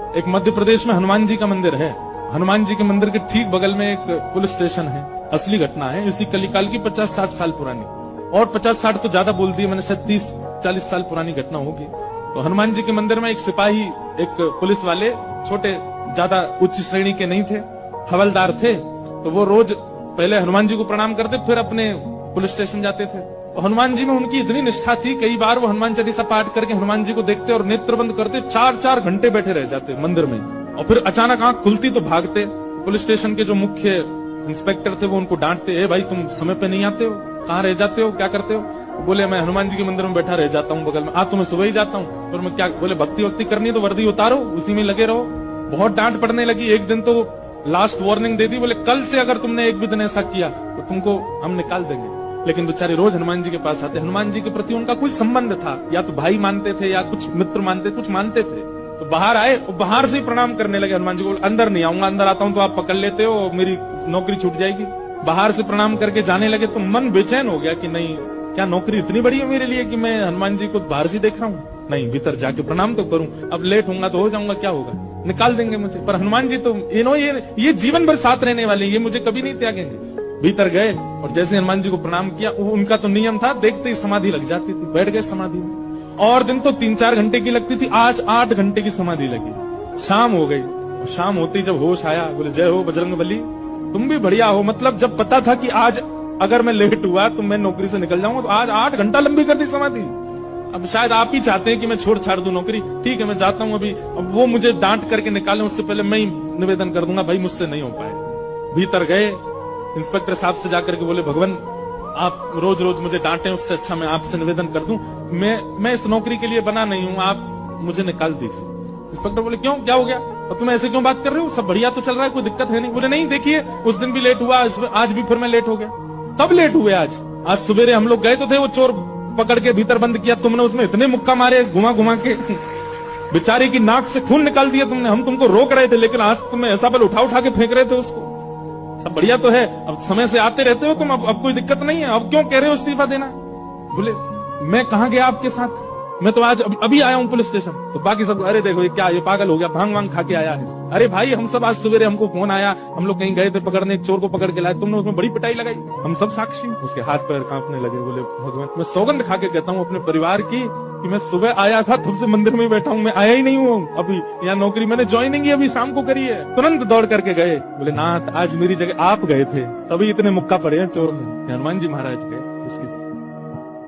एक मध्य प्रदेश में हनुमान जी का मंदिर है। हनुमान जी के मंदिर के ठीक बगल में एक पुलिस स्टेशन है। असली घटना है, इसी कलिकाल की 50-60 साल पुरानी, और 50-60 तो ज्यादा बोल दी मैंने, शायद 30-40 साल पुरानी घटना होगी। तो हनुमान जी के मंदिर में एक सिपाही, एक पुलिस वाले, छोटे, ज्यादा उच्च श्रेणी के नहीं थे, हवलदार थे। तो वो रोज पहले हनुमान जी को प्रणाम करते, फिर अपने पुलिस स्टेशन जाते थे। तो हनुमान जी में उनकी इतनी निष्ठा थी, कई बार वो हनुमान चालीसा पाठ करके हनुमान जी को देखते और नेत्र बंद करते, 4-4 घंटे बैठे रह जाते मंदिर में। और फिर अचानक आंख खुलती तो भागते। पुलिस स्टेशन के जो मुख्य इंस्पेक्टर थे वो उनको डांटते, ए भाई तुम समय पे नहीं आते हो, कहाँ रह जाते हो, क्या करते हो? बोले मैं हनुमान जी के मंदिर में बैठा रह जाता हूँ बगल में। तो मैं सुबह ही जाता हूँ। फिर मैं क्या, बोले भक्ति वक्ति करनी है तो वर्दी उतारो, उसी में लगे रहो। बहुत डांट पड़ने लगी। एक दिन तो लास्ट वार्निंग दे दी, बोले कल से अगर तुमने एक भी दिन ऐसा किया तो तुमको हम निकाल देंगे। लेकिन बेचारे रोज हनुमान जी के पास आते। हनुमान जी के प्रति उनका कुछ संबंध था, या तो भाई मानते थे या कुछ मित्र मानते, कुछ मानते थे। तो बाहर आए और बाहर से ही प्रणाम करने लगे हनुमान जी को। अंदर नहीं आऊंगा, अंदर आता हूं तो आप पकड़ लेते हो, मेरी नौकरी छूट जाएगी। बाहर से प्रणाम करके जाने लगे तो मन बेचैन हो गया कि नहीं, क्या नौकरी इतनी बड़ी है मेरे लिए कि मैं हनुमान जी को बाहर से देख रहा हूँ? नहीं, भीतर जाके प्रणाम तो करूं। अब लेट होऊंगा तो हो जाऊंगा, क्या होगा, निकाल देंगे मुझे। पर हनुमान जी तो ये जीवन भर साथ रहने वाले, ये मुझे कभी नहीं त्यागेंगे। भीतर गए और जैसे हनुमान जी को प्रणाम किया, उनका तो नियम था, देखते ही समाधि लग जाती थी। बैठ गए समाधि में। और दिन तो 3-4 घंटे की लगती थी, आज 8 घंटे की समाधि लगी। शाम हो गई, और शाम होती जब होश आया, बोले जय हो बजरंगबली, तुम भी बढ़िया हो। मतलब जब पता था कि आज अगर मैं लेट हुआ तो मैं नौकरी से निकल जाऊंगा, तो आज 8 घंटा लंबी कर दी समाधि। अब शायद आप ही चाहते हैं कि मैं छोड़ छाड़ दूं नौकरी। ठीक है, मैं जाता हूं अभी। अब वो मुझे डांट करके निकालें उससे पहले मैं ही निवेदन कर दूंगा, भाई मुझसे नहीं हो पाए। भीतर गए, इंस्पेक्टर साहब से जाकर के बोले, भगवान आप रोज रोज मुझे डांटे, उससे अच्छा मैं आपसे निवेदन कर दूं, मैं इस नौकरी के लिए बना नहीं हूं, आप मुझे निकाल दीजिए। इंस्पेक्टर बोले क्यों, क्या हो गया, और तुम ऐसे क्यों बात कर रहे हो, सब बढ़िया तो चल रहा है, कोई दिक्कत है नहीं। बोले नहीं, देखिए उस दिन भी लेट हुआ, आज भी फिर मैं लेट हो गया। कब लेट हुए? आज सवेरे हम लोग गए तो थे, वो चोर पकड़ के भीतर बंद किया तुमने, उसमें इतने मुक्का मारे घुमा घुमा के, बेचारे की नाक से खून निकाल दिया तुमने। हम तुमको रोक रहे थे, लेकिन आज तुम्हें ऐसा बल उठा उठा के फेंक रहे थे उसको। सब बढ़िया तो है, अब समय से आते रहते हो तुम, अब कोई दिक्कत नहीं है, अब क्यों कह रहे हो इस्तीफा देना? बोले मैं कहाँ गया आपके साथ, मैं तो आज अभी आया हूँ पुलिस स्टेशन। तो बाकी सब, अरे देखो ये क्या, ये पागल हो गया, भांग वांग खा के आया है। अरे भाई हम सब आज सवेरे, हमको फोन आया, हम लोग कहीं गए थे पकड़ने, एक चोर को पकड़ के लाए, तुमने उसमें बड़ी पिटाई लगाई, हम सब साक्षी। उसके हाथ पैर कांपने लगे। बोले भगवान, मैं सौगंध खा के कहता हूँ अपने परिवार की कि मैं सुबह आया था, तब से मंदिर में बैठा हूँ, मैं आया ही नहीं हूँ अभी। यहाँ नौकरी मैंने ज्वाइनिंग ही अभी शाम को करी है। तुरंत दौड़ करके गए। बोले नाथ, आज मेरी जगह आप गए थे, तभी इतने मुक्का पड़े हैं चोर में। हनुमान जी महाराज गए, उसकी